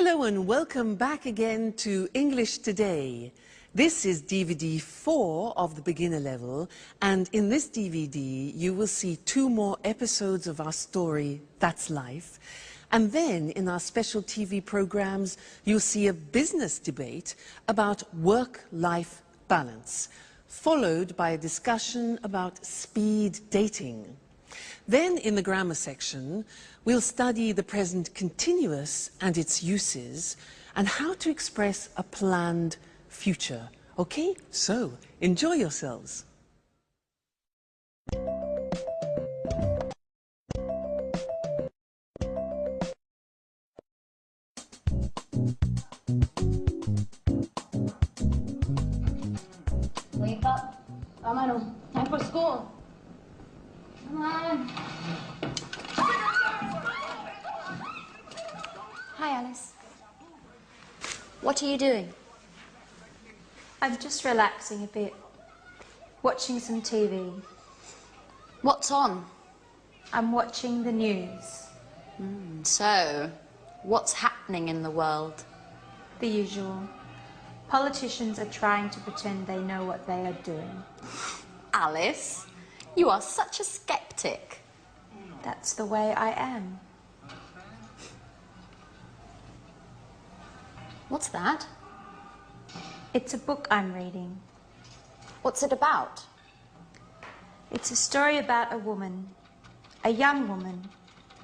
Hello and welcome back again to English Today. This is DVD 4 of the beginner level, and in this DVD you will see 2 more episodes of our story, That's Life. And then in our special TV programs you'll see a business debate about work-life balance, followed by a discussion about speed dating. Then in the grammar section, we'll study the present continuous and its uses and how to express a planned future. Okay, so enjoy yourselves. Wake up. Vámonos. Time for school. Come on. Hi, Alice. What are you doing? I'm just relaxing a bit, watching some TV. What's on? I'm watching the news. So, what's happening in the world? The usual. Politicians are trying to pretend they know what they are doing. Alice, you are such a skeptic. That's the way I am. What's that? It's a book I'm reading. What's it about? It's a story about a woman, a young woman,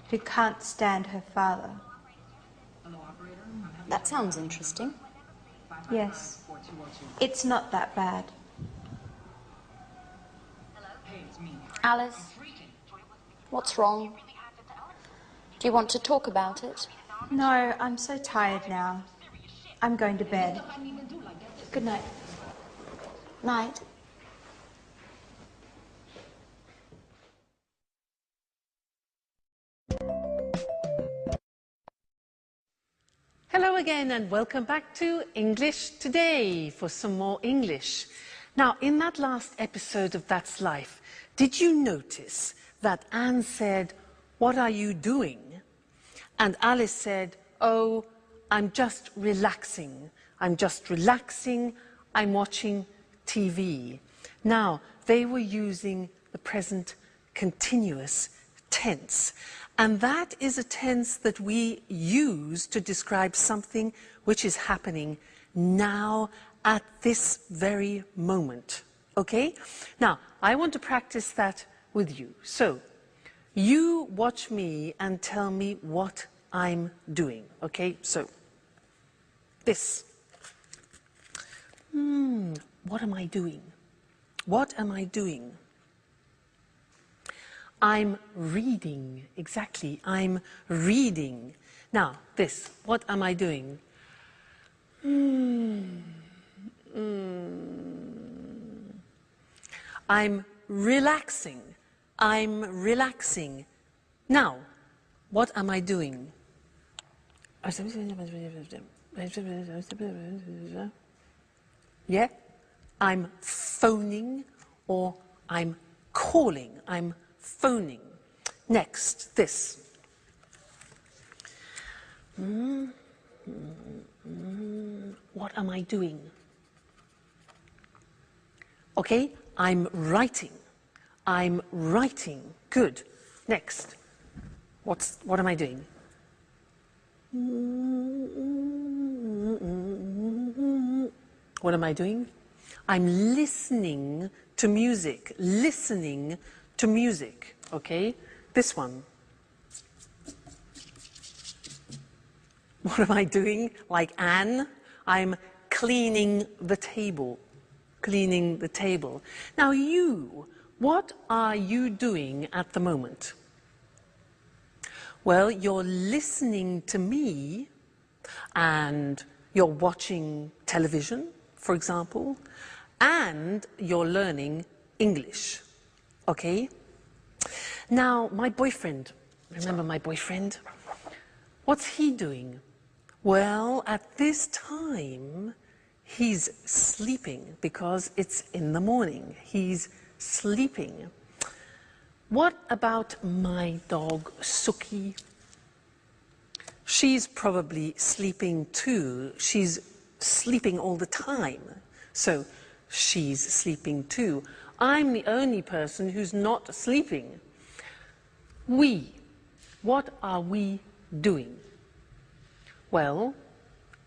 who can't stand her father. That sounds interesting. Yes, it's not that bad. Alice, what's wrong? Do you want to talk about it? No, I'm so tired now. I'm going to bed. Good night. Night. Hello again and welcome back to English Today for some more English. Now, in that last episode of That's Life, did you notice that Anne said, "What are you doing?" And Alice said, "Oh, I'm just relaxing. I'm just relaxing. I'm watching TV." Now, they were using the present continuous tense. And that is a tense that we use to describe something which is happening now at this very moment. Okay? Now, I want to practice that with you. So, you watch me and tell me what I'm doing. Okay? So, this. What am I doing? What am I doing? I'm reading. Exactly. I'm reading. Now, this. What am I doing? I'm relaxing. I'm relaxing. Now, what am I doing? Yeah? I'm phoning or I'm calling. I'm phoning. Next, this. What am I doing? Okay, I'm writing. I'm writing. Good. Next. What am I doing? What am I doing? I'm listening to music. Listening to music. Okay? This one. What am I doing? Like Anne, I'm cleaning the table. Cleaning the table. Now you, what are you doing at the moment? Well, you're listening to me and you're watching television, for example, and you're learning English. Okay? Now, my boyfriend, remember my boyfriend? What's he doing? Well, at this time, he's sleeping because it's in the morning. He's sleeping. What about my dog, Suki? She's probably sleeping too. She's sleeping all the time. So she's sleeping too. I'm the only person who's not sleeping. We. What are we doing? Well,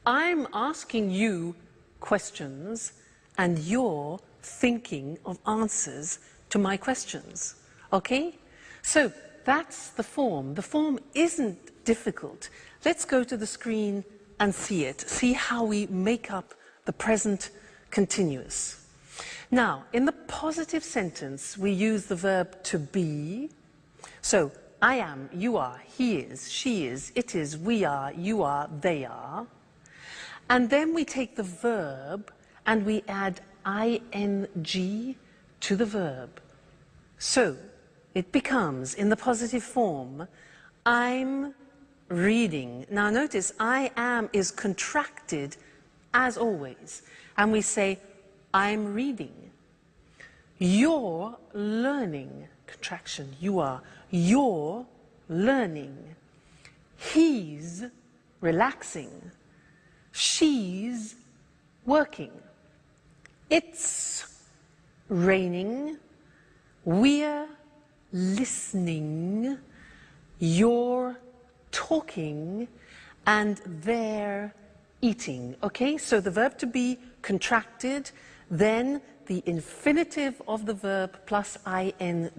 I'm asking you questions and you're thinking of answers to my questions. Okay? So that's the form. The form isn't difficult. Let's go to the screen and see it. See how we make up the present continuous. Now, in the positive sentence, we use the verb to be. So, I am, you are, he is, she is, it is, we are, you are, they are. And then we take the verb and we add ing to the verb. So, it becomes, in the positive form, I'm reading. Now notice, I am is contracted as always. And we say, I'm reading. You're learning. Contraction, you are. You're learning. He's relaxing. She's working. It's raining. We're listening. You're talking. And they're eating. Okay, so the verb to be contracted, then the infinitive of the verb plus ing.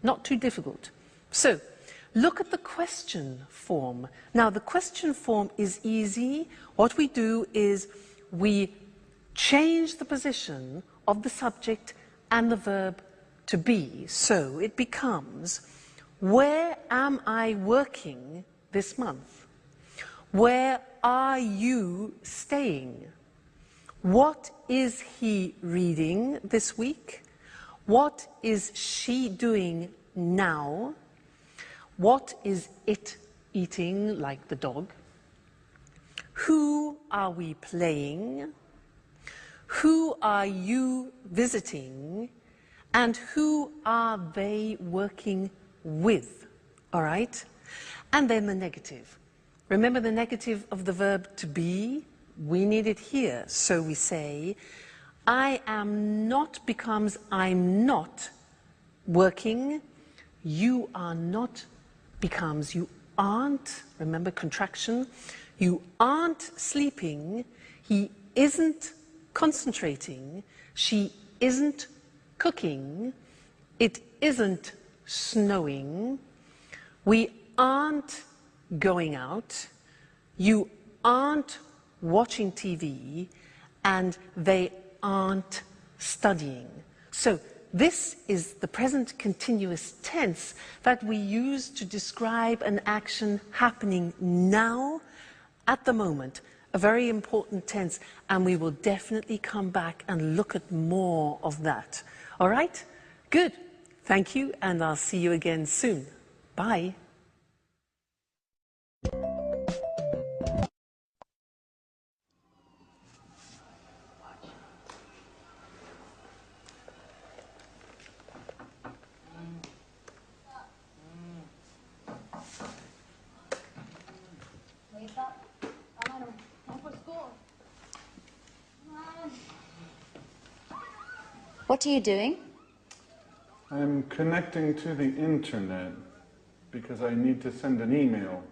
Not too difficult. So, look at the question form. Now, the question form is easy. What we do is we change the position of the subject and the verb to be. So, it becomes, where am I working this month? Where are you staying? What is he reading this week? What is she doing now? What is it eating, like the dog? Who are we playing? Who are you visiting? And who are they working with? All right? And then the negative. Remember the negative of the verb to be? We need it here. So we say, I am not becomes I'm not working. You are not becomes you aren't. Remember contraction. You aren't sleeping. He isn't concentrating. She isn't cooking. It isn't snowing. We aren't going out. You aren't watching TV, and they aren't studying. So this is the present continuous tense that we use to describe an action happening now, at the moment. A very important tense, and we will definitely come back and look at more of that. All right? Good. Thank you, and I'll see you again soon. Bye. Wake up. Come on, time for school. Come on. What are you doing? I'm connecting to the internet because I need to send an email.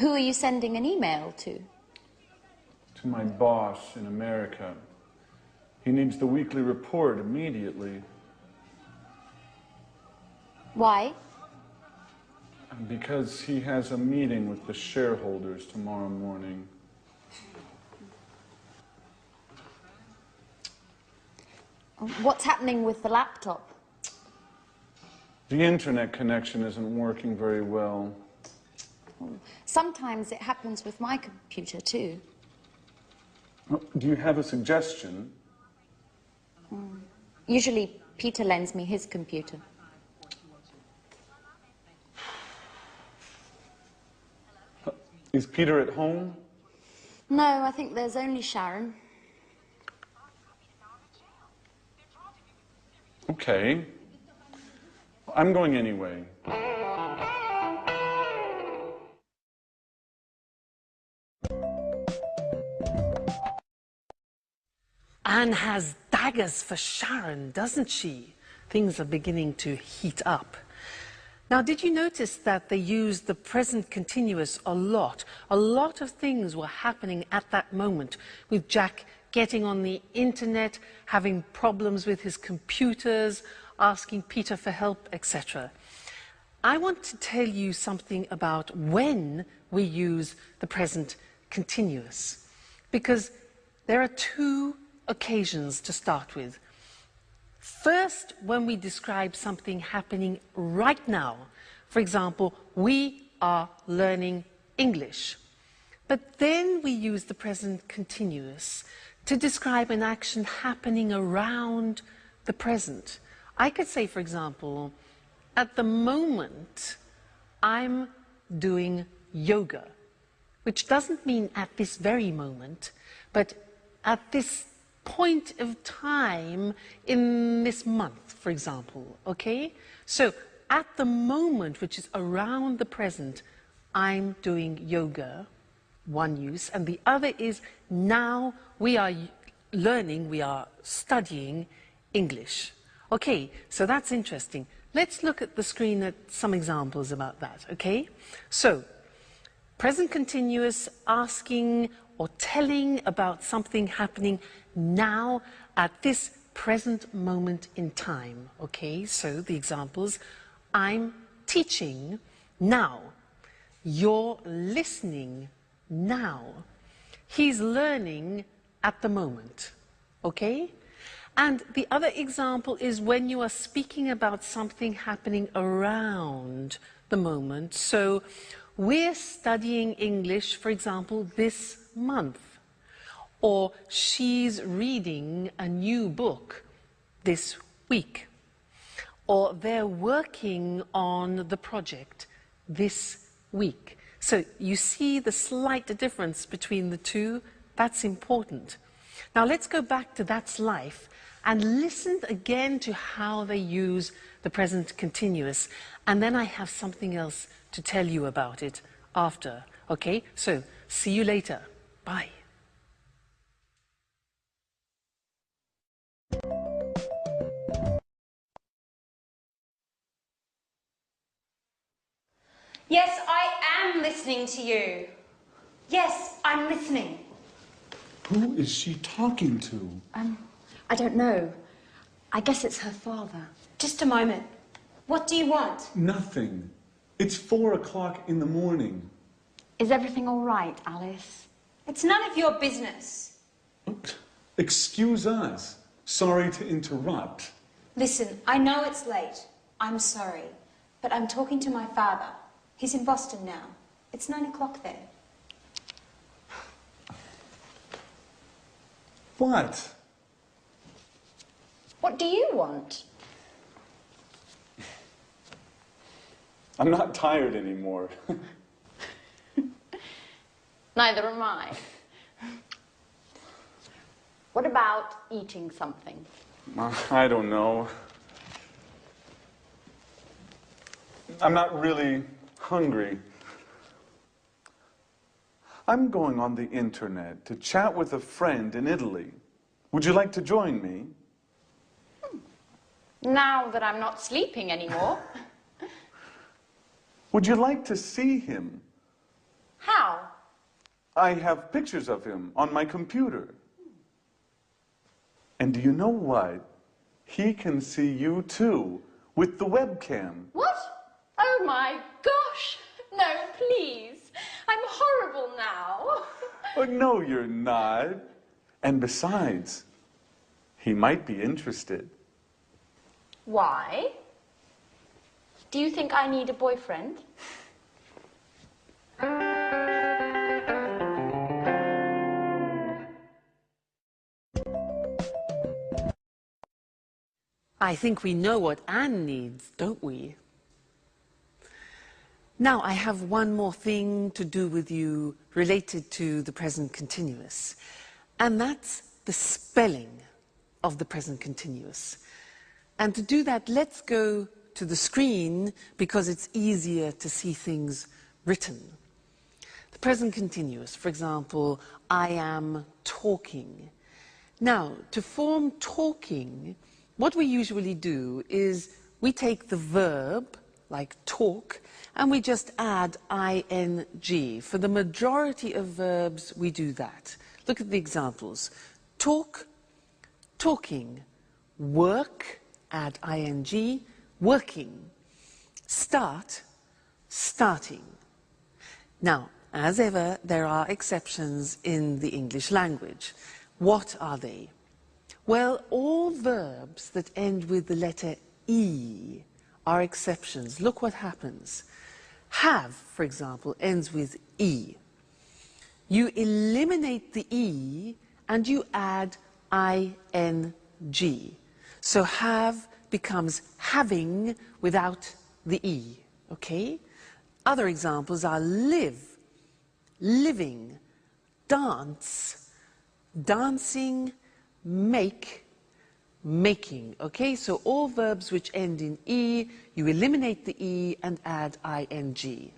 Who are you sending an email to? To my boss in America. He needs the weekly report immediately. Why? Because he has a meeting with the shareholders tomorrow morning. What's happening with the laptop? The internet connection isn't working very well. Sometimes it happens with my computer too. Do you have a suggestion? Usually Peter lends me his computer. Is Peter at home? No, I think there's only Sharon. Okay. I'm going anyway. Anne has daggers for Sharon, doesn't she? Things are beginning to heat up. Now, did you notice that they used the present continuous a lot? A lot of things were happening at that moment, with Jack getting on the internet, having problems with his computers, asking Peter for help, etc. I want to tell you something about when we use the present continuous, because there are two occasions to start with. First, when we describe something happening right now. For example, we are learning English. But then we use the present continuous to describe an action happening around the present. I could say, for example, at the moment, I'm doing yoga, which doesn't mean at this very moment, but at this point of time in this month, for example, okay? So, at the moment, which is around the present, I'm doing yoga, one use, and the other is now we are learning, we are studying English. Okay, so that's interesting. Let's look at the screen at some examples about that, okay? So, present continuous, asking or telling about something happening now at this present moment in time, okay? So, the examples, I'm teaching now. You're listening now. He's learning at the moment, okay? And the other example is when you are speaking about something happening around the moment. So we're studying English, for example, this month. Or she's reading a new book this week. Or they're working on the project this week. So you see the slight difference between the two? That's important. Now let's go back to That's Life and listen again to how they use the present continuous. And then I have something else to tell you about it after. Okay? So, see you later. Bye. Yes, I am listening to you. Yes, I'm listening. Who is she talking to? I don't know. I guess it's her father. Just a moment. What do you want? Nothing. It's 4 o'clock in the morning. Is everything all right, Alice? It's none of your business. Excuse us. Sorry to interrupt. Listen, I know it's late. I'm sorry. But I'm talking to my father. He's in Boston now. It's 9 o'clock there. What? What do you want? I'm not tired anymore. Neither am I. What about eating something? I don't know. I'm not really hungry. I'm going on the internet to chat with a friend in Italy. Would you like to join me? Now that I'm not sleeping anymore. Would you like to see him? How? I have pictures of him on my computer. And do you know what? He can see you too, with the webcam. What? Oh my gosh! No, please. I'm horrible now. Oh, no, you're not. And besides, he might be interested. Why? Do you think I need a boyfriend? I think we know what Anne needs, don't we? Now, I have one more thing to do with you related to the present continuous, and that's the spelling of the present continuous. And to do that, let's go to the screen because it's easier to see things written. The present continuous, for example, I am talking. Now, to form talking, what we usually do is we take the verb, like talk, and we just add ing. For the majority of verbs, we do that. Look at the examples. Talk, talking. Work, add ing. Working. Start, starting. Now, as ever, there are exceptions in the English language. What are they? Well, all verbs that end with the letter E are exceptions. Look what happens. Have, for example, ends with E. You eliminate the E and you add ing. So have becomes having without the E, okay? Other examples are live, living, dance, dancing, make, making, okay? So all verbs which end in E, you eliminate the E and add ing.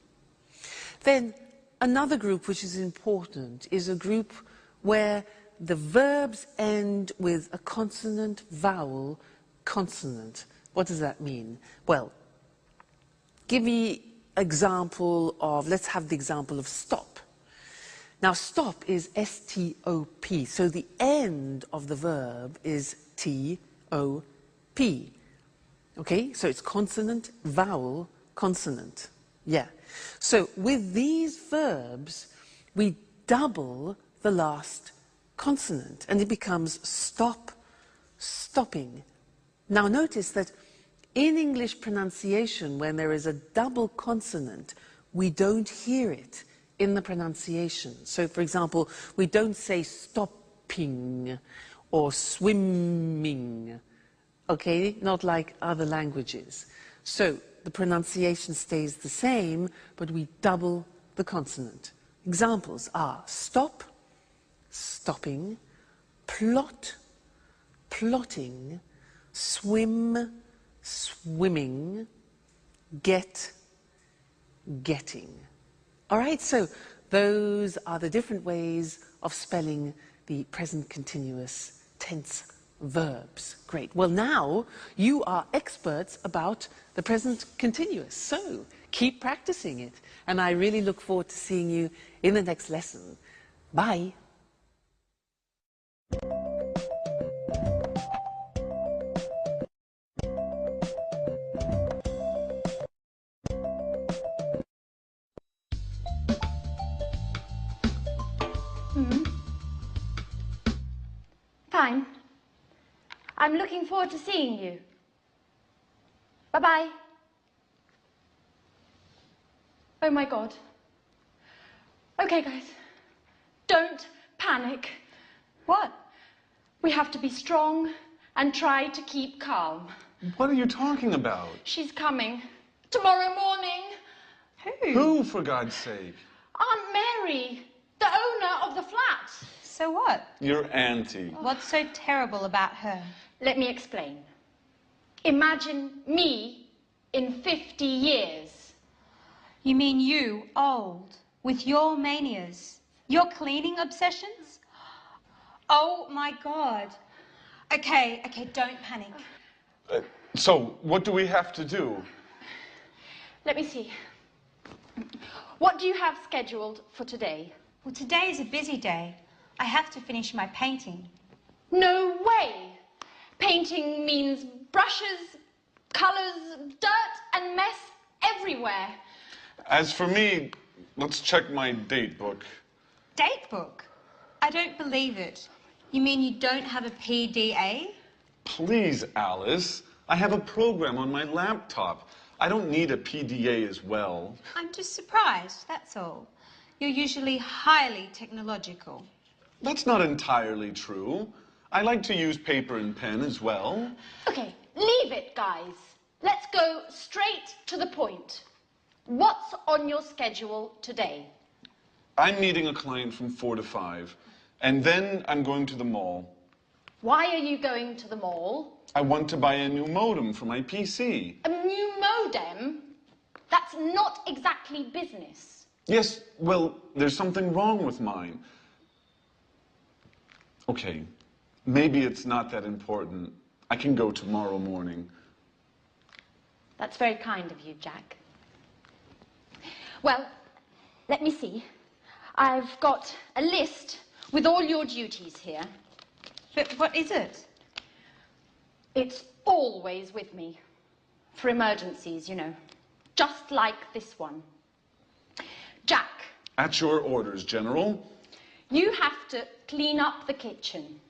Then another group which is important is a group where the verbs end with a consonant, vowel, consonant. What does that mean? Well, give me example of, let's have the example of stop. Now, stop is S-T-O-P, so the end of the verb is T-O-P. Okay, so it's consonant, vowel, consonant. Yeah. So with these verbs, we double the last consonant, and it becomes stop, stopping. Now, notice that in English pronunciation, when there is a double consonant, we don't hear it in the pronunciation. So, for example, we don't say stopping or swimming, okay? Not like other languages. So, the pronunciation stays the same, but we double the consonant. Examples are stop, stopping, plot, plotting, swim, swimming, get, getting. All right, so those are the different ways of spelling the present continuous tense verbs. Great. Well, now you are experts about the present continuous, so keep practicing it. And I really look forward to seeing you in the next lesson. Bye. Fine. I'm looking forward to seeing you. Bye-bye. Oh my God. Okay, guys. Don't panic. What? We have to be strong and try to keep calm. What are you talking about? She's coming. Tomorrow morning. Who, for God's sake? Aunt Mary, the owner of the flat. So what? Your auntie. What's so terrible about her? Let me explain. Imagine me in 50 years. You mean you, old, with your manias, your cleaning obsessions? Oh my God. Okay, don't panic. So, what do we have to do? Let me see. What do you have scheduled for today? Well, today is a busy day. I have to finish my painting. No way! Painting means brushes, colours, dirt and mess everywhere. As for me, let's check my date book. Date book? I don't believe it. You mean you don't have a PDA? Please, Alice. I have a program on my laptop. I don't need a PDA as well. I'm just surprised, that's all. You're usually highly technological. That's not entirely true. I like to use paper and pen as well. Okay, leave it, guys. Let's go straight to the point. What's on your schedule today? I'm meeting a client from 4 to 5, and then I'm going to the mall. Why are you going to the mall? I want to buy a new modem for my PC. A new modem? That's not exactly business. Yes, well, there's something wrong with mine. Okay, maybe it's not that important. I can go tomorrow morning. That's very kind of you, Jack. Well, let me see. I've got a list with all your duties here. But what is it? It's always with me. For emergencies, you know. Just like this one. Jack. At your orders, General. You have to clean up the kitchen.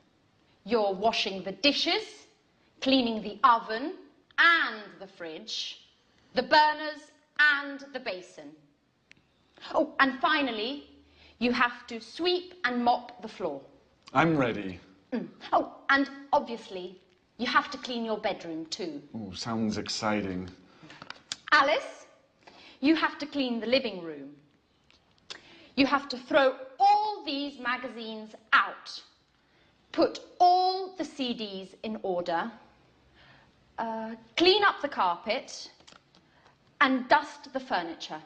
You're washing the dishes, cleaning the oven and the fridge, the burners and the basin. Oh, and finally, you have to sweep and mop the floor. I'm ready. Oh, and obviously, you have to clean your bedroom too. Ooh, sounds exciting. Alice, you have to clean the living room. You have to throw all these magazines out. Put all the CDs in order. Clean up the carpet. And dust the furniture.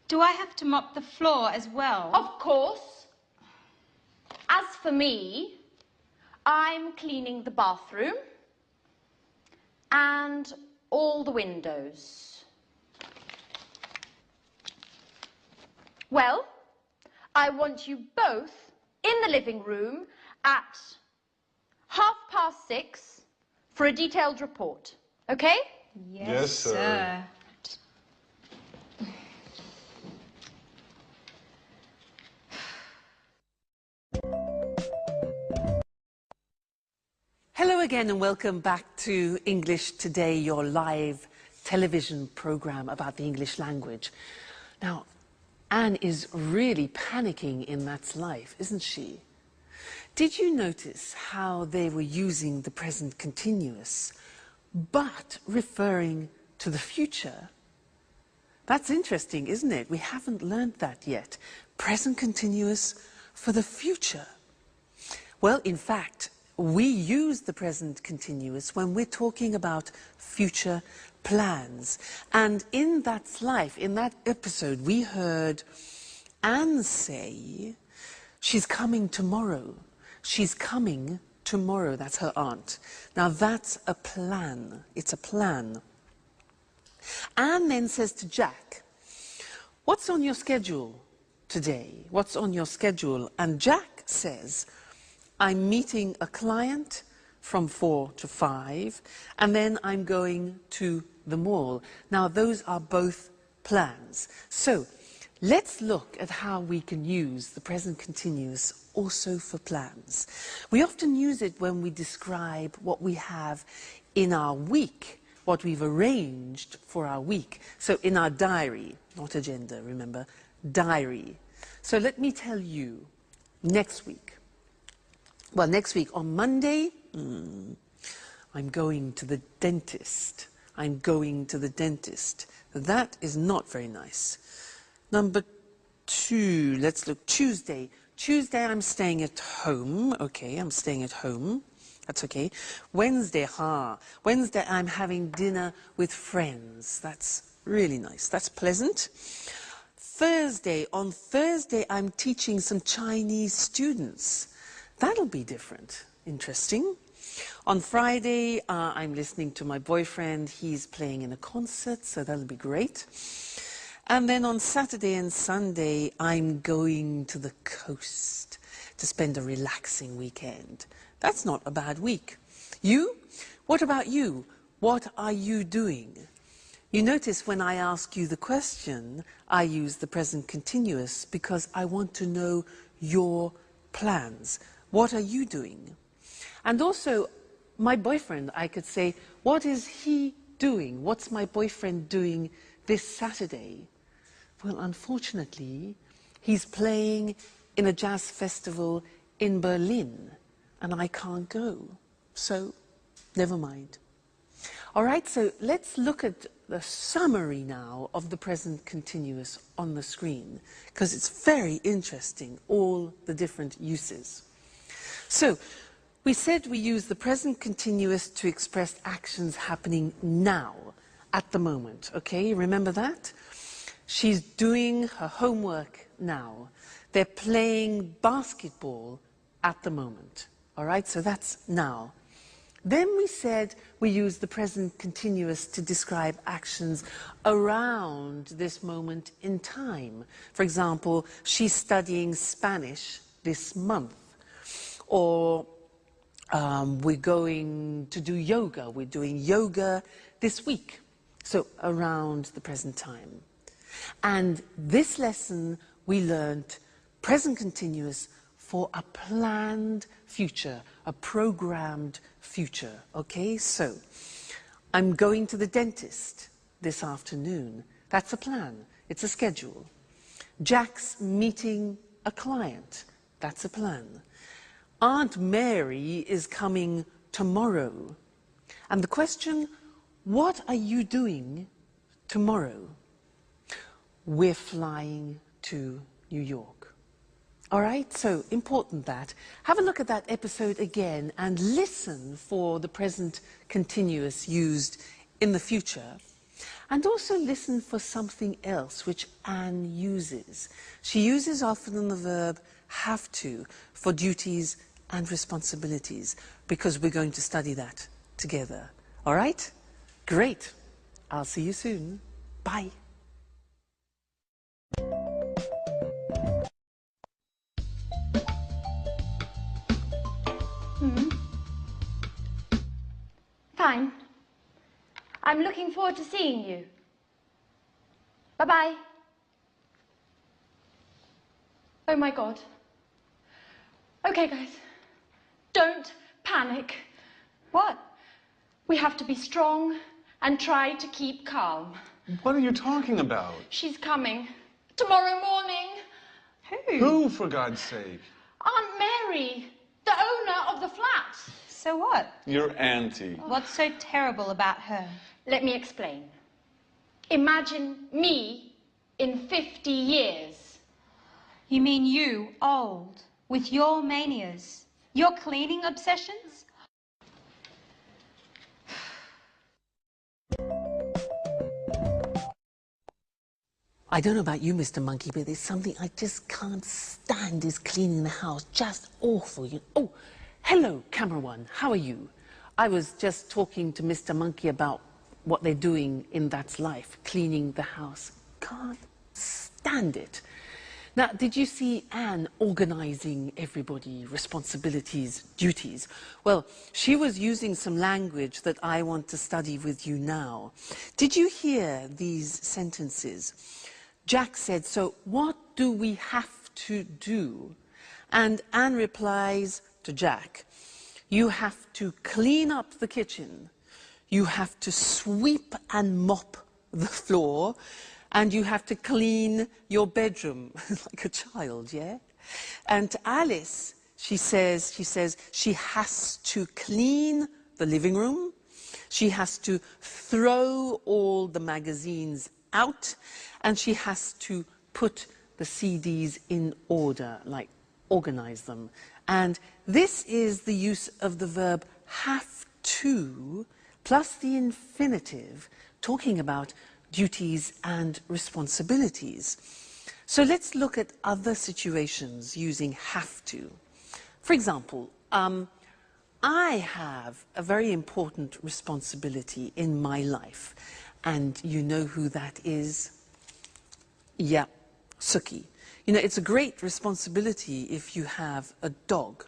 Do I have to mop the floor as well? Of course. As for me, I'm cleaning the bathroom and all the windows. Well, I want you both in the living room at 6:30 for a detailed report. Okay? Yes, sir. Hello again and welcome back to English Today, your live television program about the English language. Now, Anne is really panicking in Matt's life, isn't she? Did you notice how they were using the present continuous, but referring to the future? That's interesting, isn't it? We haven't learned that yet. Present continuous for the future. Well, in fact, we use the present continuous when we're talking about future plans. And in That's Life, in that episode, we heard Anne say, she's coming tomorrow. She's coming tomorrow. That's her aunt. Now that's a plan. It's a plan. Anne then says to Jack, what's on your schedule today? What's on your schedule? And Jack says, I'm meeting a client from 4 to 5, and then I'm going to the mall. Now, those are both plans. So, let's look at how we can use the present continuous also for plans. We often use it when we describe what we have in our week, what we've arranged for our week. So, in our diary, not agenda, remember, diary. So, let me tell you, next week. Well, next week on Monday, I'm going to the dentist. I'm going to the dentist. That is not very nice. Number 2, let's look. Tuesday. Tuesday, I'm staying at home. Okay, I'm staying at home. That's okay. Wednesday, Wednesday, I'm having dinner with friends. That's really nice. That's pleasant. Thursday. On Thursday, I'm teaching some Chinese students. That'll be different. Interesting. On Friday, I'm listening to my boyfriend. He's playing in a concert, so that'll be great. And then on Saturday and Sunday, I'm going to the coast to spend a relaxing weekend. That's not a bad week. You? What about you? What are you doing? You notice when I ask you the question, I use the present continuous because I want to know your plans. What are you doing? And also, my boyfriend, I could say, what is he doing? What's my boyfriend doing this Saturday? Well, unfortunately, he's playing in a jazz festival in Berlin, and I can't go. So, never mind. All right, so let's look at the summary now of the present continuous on the screen, because it's very interesting, all the different uses. So, We said we use the present continuous to express actions happening now, at the moment, okay? Remember that? She's doing her homework now. They're playing basketball at the moment, all right? So that's now. Then we said we use the present continuous to describe actions around this moment in time. For example, she's studying Spanish this month. Or we're going to do yoga. We're doing yoga this week. So around the present time. And this lesson we learned present continuous for a planned future, a programmed future, okay? So, I'm going to the dentist this afternoon. That's a plan, it's a schedule. Jack's meeting a client. That's a plan. Aunt Mary is coming tomorrow. And the question, what are you doing tomorrow? We're flying to New York. All right, so important that. Have a look at that episode again and listen for the present continuous used in the future. And also listen for something else which Anne uses. She uses often the verb have to for duties and responsibilities because we're going to study that together. All right? Great. I'll see you soon. Bye. Fine. I'm looking forward to seeing you. Bye-bye. Oh my God. Okay, guys. Don't panic. What? We have to be strong and try to keep calm. What are you talking about? She's coming. Tomorrow morning. Who, for God's sake? Aunt Mary, the owner of the flat. So what? Your auntie. What's so terrible about her? Let me explain. Imagine me in 50 years. You mean you, old, with your manias, your cleaning obsessions? I don't know about you, Mr. Monkey, but there's something I just can't stand is cleaning the house. Just awful. Oh, hello, camera one. How are you? I was just talking to Mr. Monkey about what they're doing in That's Life, cleaning the house. Can't stand it. Now, did you see Anne organizing everybody, responsibilities, duties? Well, she was using some language that I want to study with you now. Did you hear these sentences? Jack said, so what do we have to do? And Anne replies to Jack, you have to clean up the kitchen, you have to sweep and mop the floor, and you have to clean your bedroom like a child, yeah? And to Alice, she says she has to clean the living room, she has to throw all the magazines out, and she has to put the CDs in order, like organize them. And this is the use of the verb have to plus the infinitive, talking about duties and responsibilities. So let's look at other situations using have to. For example, I have a very important responsibility in my life. And you know who that is? Yeah, Suki. You know, it's a great responsibility if you have a dog.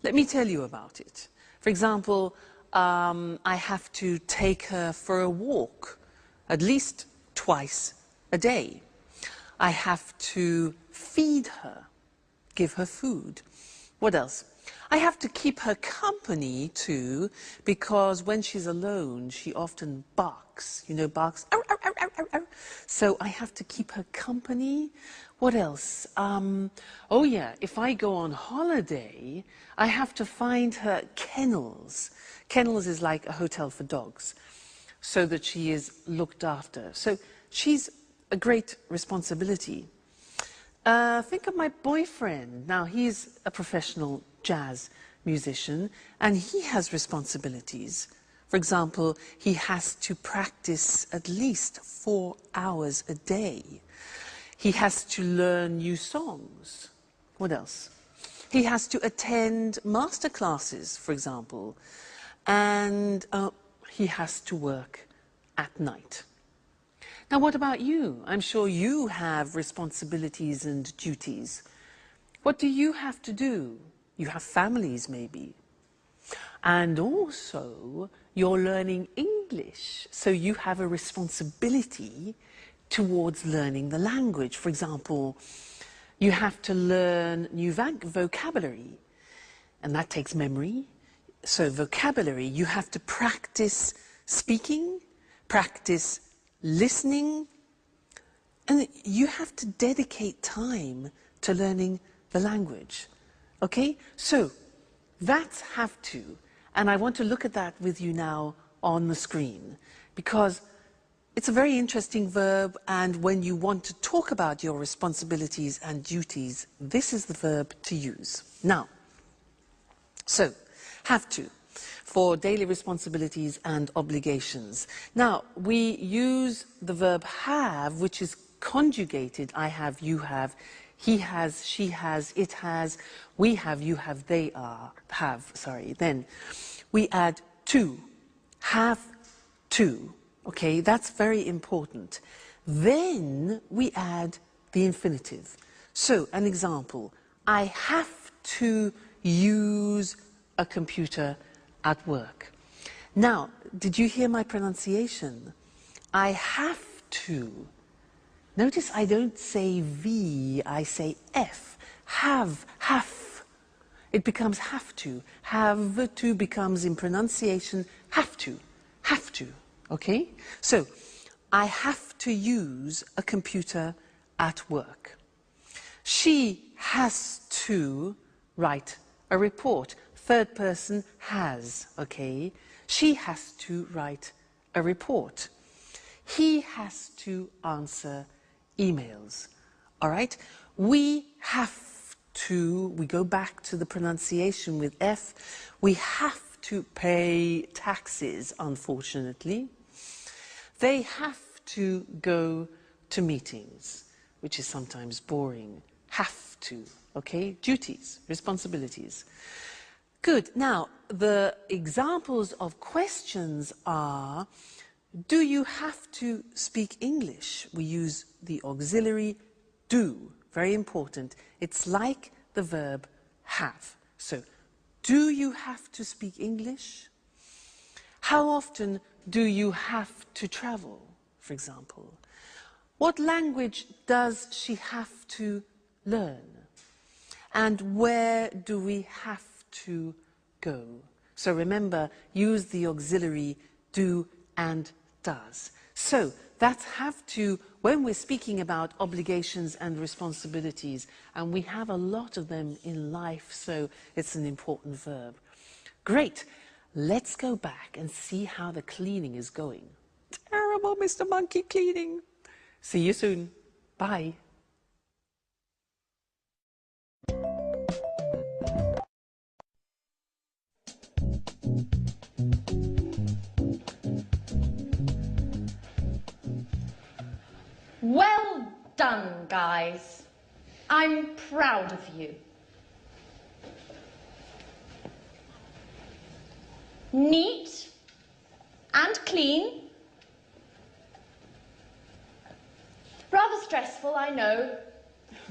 Let me tell you about it. For example, I have to take her for a walk at least twice a day. I have to feed her, give her food. What else? I have to keep her company too, because when she's alone, she often barks. You know, barks. Arr, arr, arr, arr, arr. So I have to keep her company. What else? Oh yeah, if I go on holiday, I have to find her kennels. Kennels is like a hotel for dogs, so that she is looked after. So she's a great responsibility. Think of my boyfriend. Now, he's a professional jazz musician and he has responsibilities. For example, he has to practice at least 4 hours a day. He has to learn new songs. What else? He has to attend master classes, for example, and he has to work at night. Now, what about you? I'm sure you have responsibilities and duties. What do you have to do? You have families, maybe. And also, you're learning English, so you have a responsibility towards learning the language. For example, you have to learn new vocabulary, and that takes memory. So vocabulary, you have to practice speaking, practice listening, and you have to dedicate time to learning the language. Okay? So that's have to. And I want to look at that with you now on the screen, because it's a very interesting verb, and when you want to talk about your responsibilities and duties, this is the verb to use. Now, so, have to, for daily responsibilities and obligations. Now, we use the verb have, which is conjugated. I have, you have, he has, she has, it has, we have, you have, they have. Then we add to, have to. Okay, that's very important. Then we add the infinitive. So, an example, I have to use a computer at work. Now, did you hear my pronunciation? I have to. Notice I don't say V, I say F. Have. It becomes have to. Have to becomes in pronunciation have to. Okay? So, I have to use a computer at work. She has to write a report. Third person has, okay? She has to write a report. He has to answer emails. All right? We have to, we go back to the pronunciation with F, we have to pay taxes, unfortunately. They have to go to meetings, which is sometimes boring. Have to, okay? Duties, responsibilities. Good. Now, the examples of questions are, do you have to speak English? We use the auxiliary do, very important. It's like the verb have. So, do you have to speak English? How often do you have to travel, for example? What language does she have to learn? And where do we have to go? So remember, use the auxiliary do and does. So that's have to when we're speaking about obligations and responsibilities, and we have a lot of them in life, so it's an important verb. Great. Let's go back and see how the cleaning is going. Terrible, Mr. Monkey cleaning. See you soon. Bye. Well done, guys. I'm proud of you. Neat and clean. Rather stressful, I know,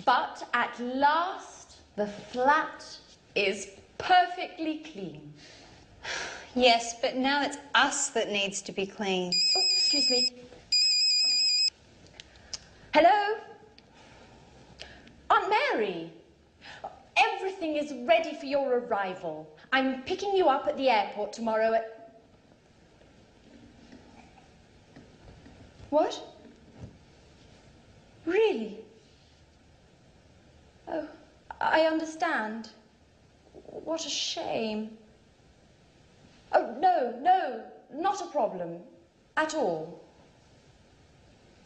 but at last the flat is perfectly clean. Yes, but now it's us that needs to be clean. Oh, excuse me. Hello? Aunt Mary. Everything is ready for your arrival. I'm picking you up at the airport tomorrow at... What? Really? Oh, I understand. What a shame. Oh, no, not a problem. At all.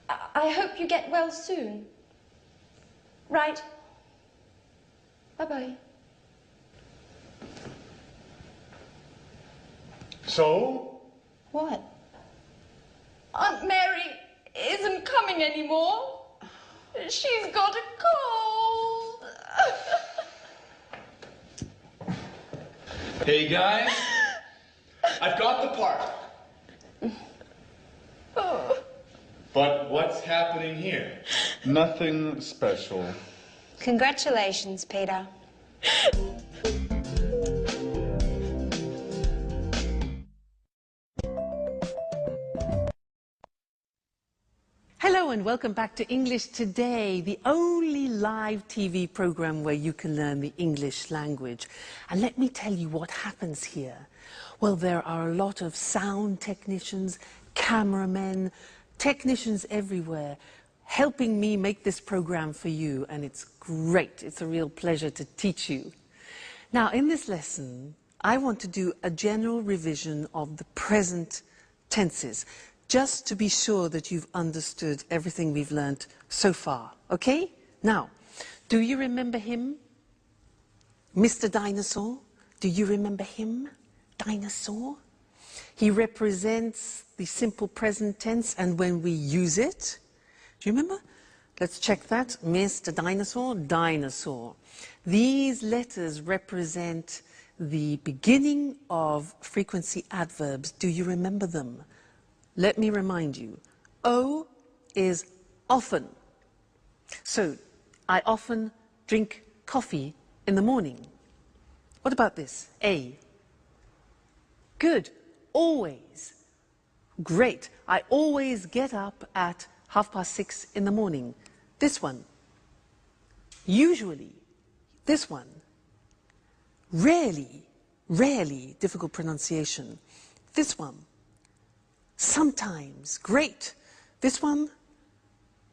I hope you get well soon. Right. Bye-bye. So? What? Aunt Mary isn't coming anymore. She's got a cold. Hey guys, I've got the part. But what's happening here? Nothing special. Congratulations, Peter. Hello and welcome back to English Today, the only live TV program where you can learn the English language. And let me tell you what happens here. Well, there are a lot of sound technicians, cameramen, technicians everywhere helping me make this program for you, and it's great. It's a real pleasure to teach you. Now, in this lesson, I want to do a general revision of the present tenses, just to be sure that you've understood everything we've learnt so far, okay? Now, do you remember him? Mr. Dinosaur? Do you remember him? Dinosaur? He represents the simple present tense, and when we use it, do you remember? Let's check that. Mr. Dinosaur, dinosaur. These letters represent the beginning of frequency adverbs. Do you remember them? Let me remind you. O is often. So, I often drink coffee in the morning. What about this? A. Good. Always. Great. I always get up at 6:30 in the morning. This one. Usually. This one. Rarely. Rarely. Difficult pronunciation. This one. Sometimes. Great. This one.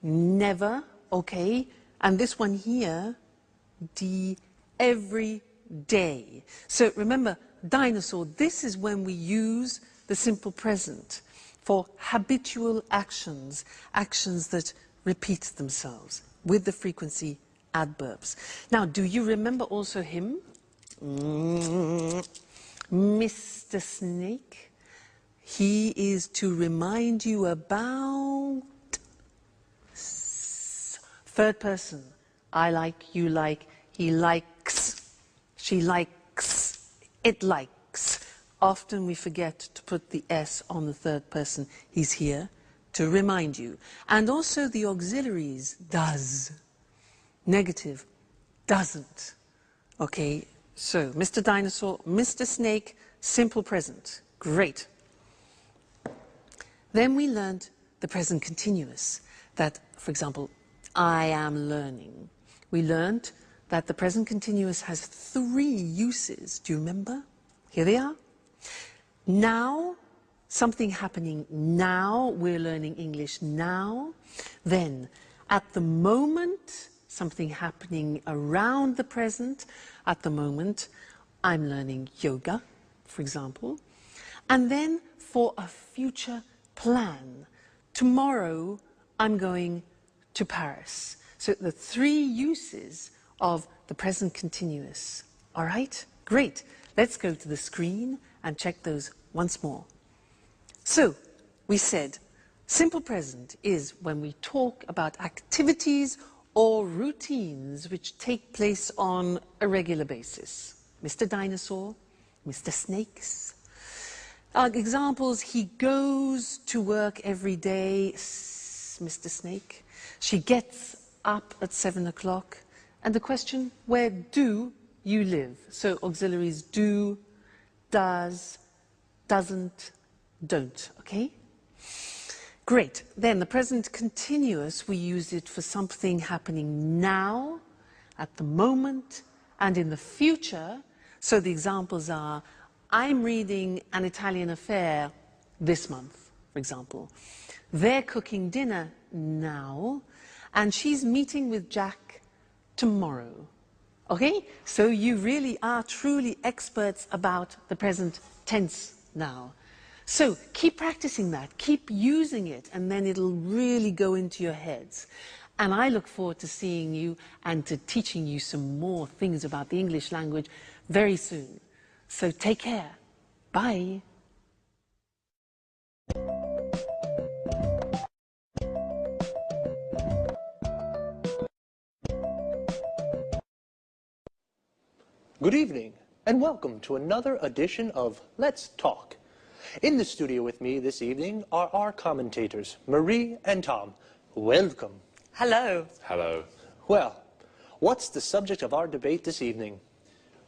Never. Okay. And this one here. Every day. So remember, dinosaur, this is when we use the simple present for habitual actions, actions that repeat themselves with the frequency adverbs. Now, do you remember also him? Mr. Snake. He is to remind you about third person. I like, you like, he likes, she likes, it likes. Often we forget to put the S on the third person. He's here to remind you. And also the auxiliaries, does. Negative, doesn't. Okay, so Mr. Dinosaur, Mr. Snake, simple present. Great. Then we learned the present continuous. That, for example, I am learning. We learned that the present continuous has 3 uses. Do you remember? Here they are. Now, something happening now, we're learning English now. Then, at the moment, something happening around the present. At the moment, I'm learning yoga, for example. And then, for a future plan, tomorrow I'm going to Paris. So the 3 uses of the present continuous. All right? Great. Let's go to the screen and check those once more. So, we said, simple present is when we talk about activities or routines which take place on a regular basis. Mr. Dinosaur, Mr. Snakes. Examples, he goes to work every day, Mr. Snake. She gets up at 7 o'clock. And the question, where do you live? So auxiliaries do, does, doesn't, don't, okay? Great. Then the present continuous, we use it for something happening now, at the moment, and in the future. So the examples are, I'm reading An Italian Affair this month, for example. They're cooking dinner now, and she's meeting with Jack tomorrow. Okay? So you really are truly experts about the present tense now. So keep practicing that, keep using it, and then it'll really go into your heads. And I look forward to seeing you and to teaching you some more things about the English language very soon. So take care. Bye. Good evening, and welcome to another edition of Let's Talk. In the studio with me this evening are our commentators, Marie and Tom. Welcome. Hello. Hello. Well, what's the subject of our debate this evening?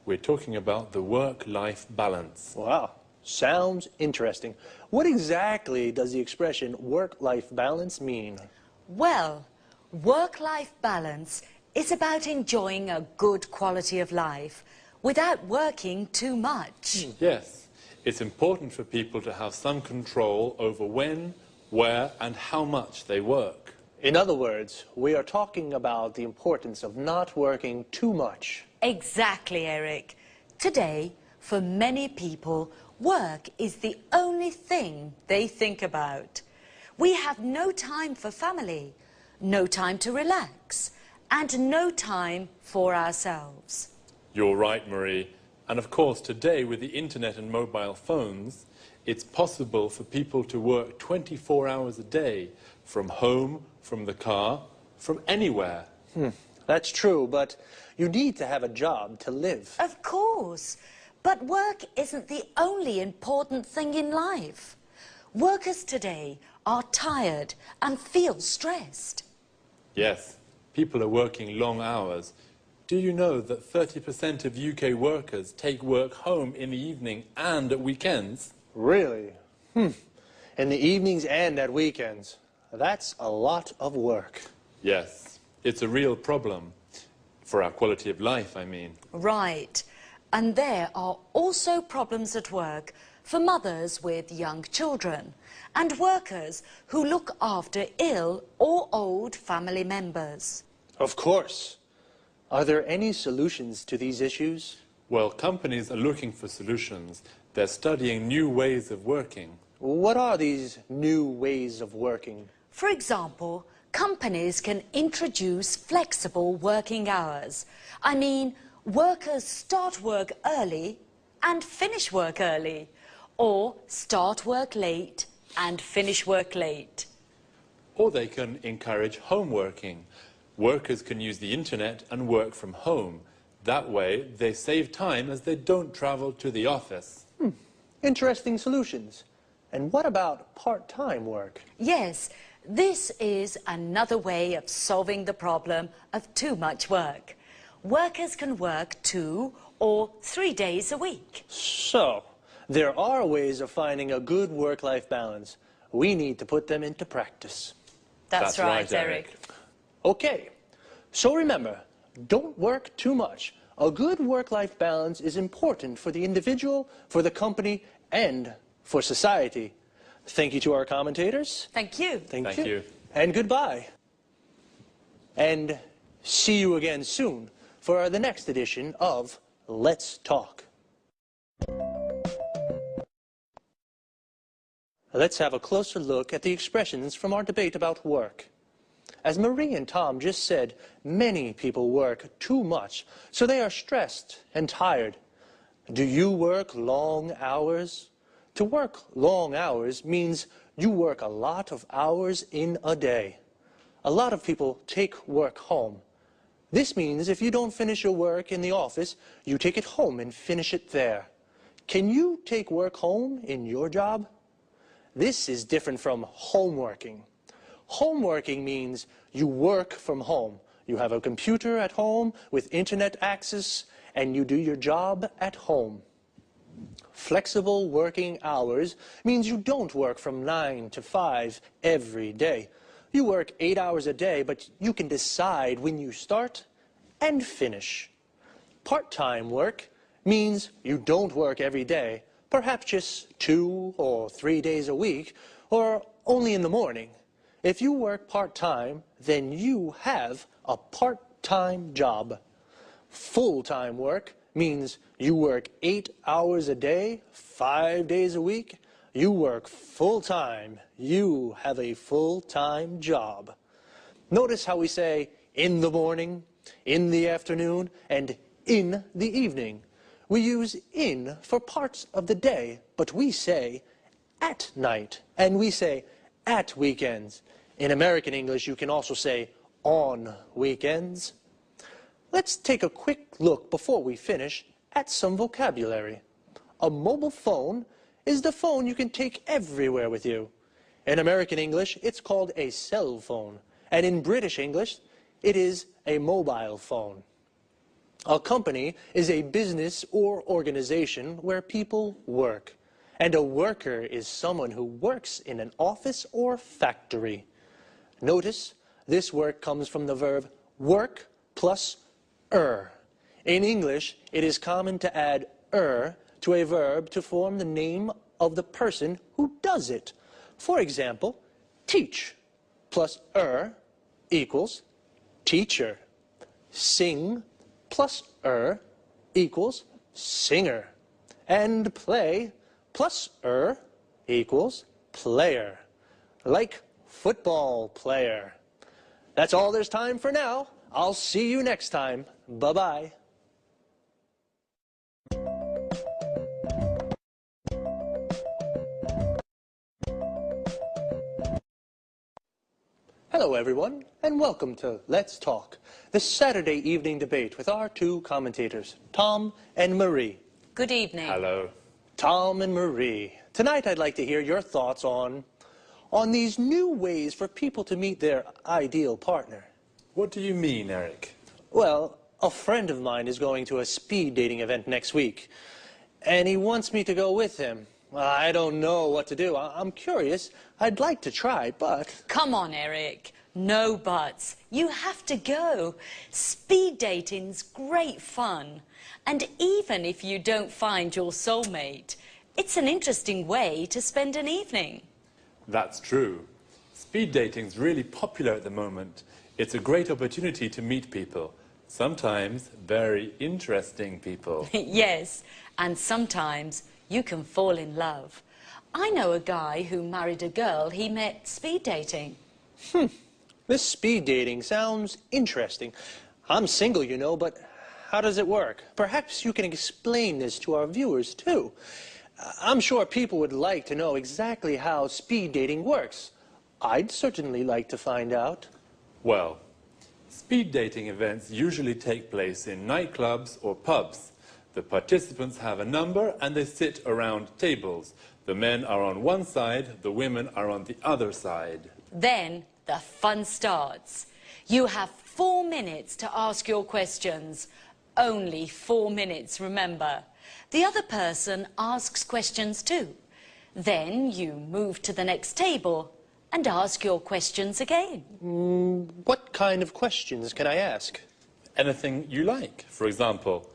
We're talking about the work-life balance. Wow, sounds interesting. What exactly does the expression work-life balance mean? Well, work-life balance is about enjoying a good quality of life without working too much. Yes, it's important for people to have some control over when, where and how much they work. In other words, we are talking about the importance of not working too much. Exactly, Eric. Today, for many people, work is the only thing they think about. We have no time for family, no time to relax, and no time for ourselves. You're right, Marie. And of course, today with the internet and mobile phones, it's possible for people to work 24 hours a day from home, from the car, from anywhere. That's true, but you need to have a job to live. Of course, but work isn't the only important thing in life. Workers today are tired and feel stressed. Yes, people are working long hours. Do you know that 30% of UK workers take work home in the evening and at weekends? Really? In the evenings and at weekends. That's a lot of work. Yes, it's a real problem. For our quality of life, I mean. Right. And there are also problems at work for mothers with young children and workers who look after ill or old family members. Of course. Are there any solutions to these issues? Well, companies are looking for solutions. They're studying new ways of working. What are these new ways of working? For example, companies can introduce flexible working hours. I mean, workers start work early and finish work early, or start work late and finish work late. Or they can encourage home working. Workers can use the internet and work from home. That way, they save time as they don't travel to the office. Interesting solutions. And what about part-time work? Yes, this is another way of solving the problem of too much work. Workers can work 2 or 3 days a week. So, there are ways of finding a good work-life balance. We need to put them into practice. That's right, Eric. Okay, so remember, don't work too much. A good work-life balance is important for the individual, for the company, and for society. Thank you to our commentators. Thank you. Thank you. And goodbye. And see you again soon for the next edition of Let's Talk. Let's have a closer look at the expressions from our debate about work. As Marie and Tom just said, many people work too much, so they are stressed and tired. Do you work long hours? To work long hours means you work a lot of hours in a day. A lot of people take work home. This means if you don't finish your work in the office, you take it home and finish it there. Can you take work home in your job? This is different from homeworking. Homeworking means you work from home. You have a computer at home with internet access, and you do your job at home. Flexible working hours means you don't work from 9 to 5 every day. You work 8 hours a day, but you can decide when you start and finish. Part-time work means you don't work every day, perhaps just 2 or 3 days a week, or only in the morning. If you work part-time, then you have a part-time job. Full-time work means you work 8 hours a day, 5 days a week. You work full-time. You have a full-time job. Notice how we say in the morning, in the afternoon, and in the evening. We use in for parts of the day, but we say at night, and we say at weekends. In American English, you can also say on weekends. Let's take a quick look before we finish at some vocabulary. A mobile phone is the phone you can take everywhere with you. In American English, it's called a cell phone. And in British English, it is a mobile phone. A company is a business or organization where people work. And a worker is someone who works in an office or factory. Notice, this work comes from the verb work plus er. In English, it is common to add er to a verb to form the name of the person who does it. For example, teach plus er equals teacher. Sing plus er equals singer. And play plus er equals player. Like football player. That's all there's time for now. I'll see you next time. Bye-bye. Hello everyone, and welcome to Let's Talk, the Saturday evening debate with our two commentators, Tom and Marie. Good evening. Hello. Tom and Marie, tonight I'd like to hear your thoughts on these new ways for people to meet their ideal partner. What do you mean, Eric? Well, a friend of mine is going to a speed dating event next week, and he wants me to go with him. I don't know what to do. I'm curious. I'd like to try, but... Come on, Eric. No buts. You have to go. Speed dating's great fun. And even if you don't find your soulmate, it's an interesting way to spend an evening. That's true. Speed dating's really popular at the moment. It's a great opportunity to meet people. Sometimes very interesting people. Yes, and sometimes you can fall in love. I know a guy who married a girl he met speed dating. This speed dating sounds interesting. I'm single, you know, but how does it work? Perhaps you can explain this to our viewers, too. I'm sure people would like to know exactly how speed dating works. I'd certainly like to find out. Well, speed dating events usually take place in nightclubs or pubs. The participants have a number and they sit around tables. The men are on one side, the women are on the other side. Then the fun starts. You have 4 minutes to ask your questions. Only 4 minutes, remember. The other person asks questions too. Then you move to the next table and ask your questions again. What kind of questions can I ask? Anything you like. For example,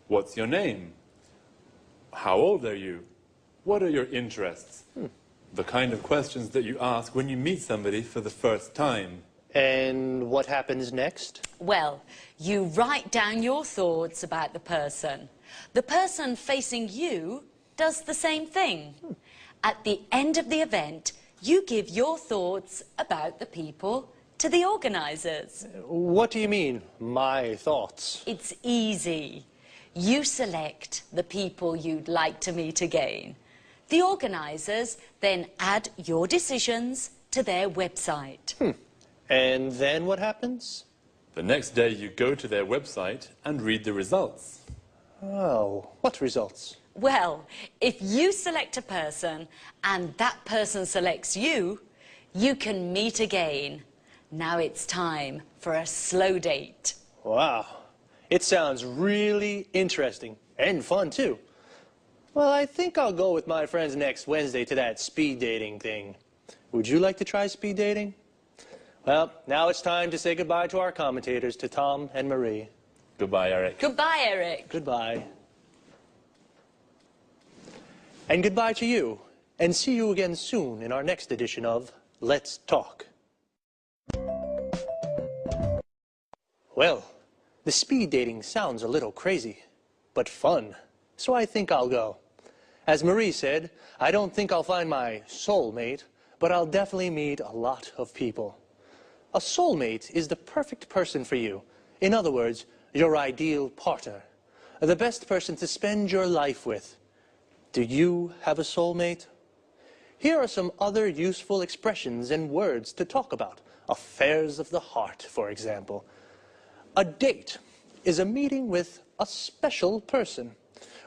what's your name? How old are you? What are your interests? The kind of questions that you ask when you meet somebody for the first time. And what happens next? Well, you write down your thoughts about the person. The person facing you does the same thing. At the end of the event, you give your thoughts about the people to the organisers. What do you mean, my thoughts? It's easy. You select the people you'd like to meet again. The organisers then add your decisions to their website. And then what happens? The next day you go to their website and read the results. Oh, what results? Well, if you select a person and that person selects you, you can meet again. Now it's time for a slow date. Wow, it sounds really interesting and fun too. Well, I think I'll go with my friends next Wednesday to that speed dating thing. Would you like to try speed dating? Well, now it's time to say goodbye to our commentators, to Tom and Marie. Goodbye, Eric. Goodbye, Eric. Goodbye. And goodbye to you, and see you again soon in our next edition of Let's Talk. Well, the speed dating sounds a little crazy, but fun, so I think I'll go. As Marie said, I don't think I'll find my soulmate, but I'll definitely meet a lot of people. A soulmate is the perfect person for you. In other words, your ideal partner. The best person to spend your life with. Do you have a soulmate? Here are some other useful expressions and words to talk about. Affairs of the heart, for example. A date is a meeting with a special person.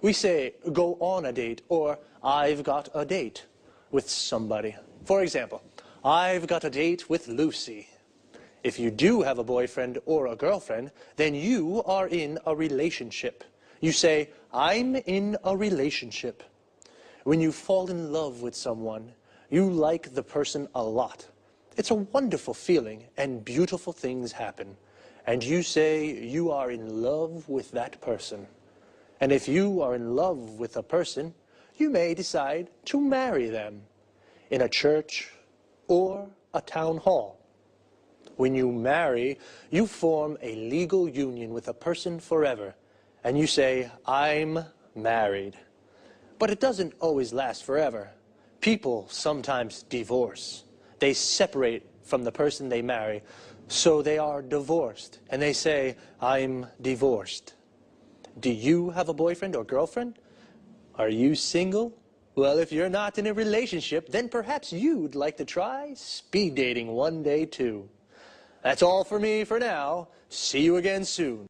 We say, go on a date, or I've got a date with somebody. For example, I've got a date with Lucy. If you do have a boyfriend or a girlfriend, then you are in a relationship. You say, I'm in a relationship. When you fall in love with someone, you like the person a lot. It's a wonderful feeling, and beautiful things happen. And you say you are in love with that person. And if you are in love with a person, you may decide to marry them in a church or a town hall. When you marry, you form a legal union with a person forever, and you say, I'm married. But it doesn't always last forever. People sometimes divorce. They separate from the person they marry, so they are divorced, and they say, I'm divorced. Do you have a boyfriend or girlfriend? Are you single? Well, if you're not in a relationship, then perhaps you'd like to try speed dating one day too. That's all for me for now. See you again soon.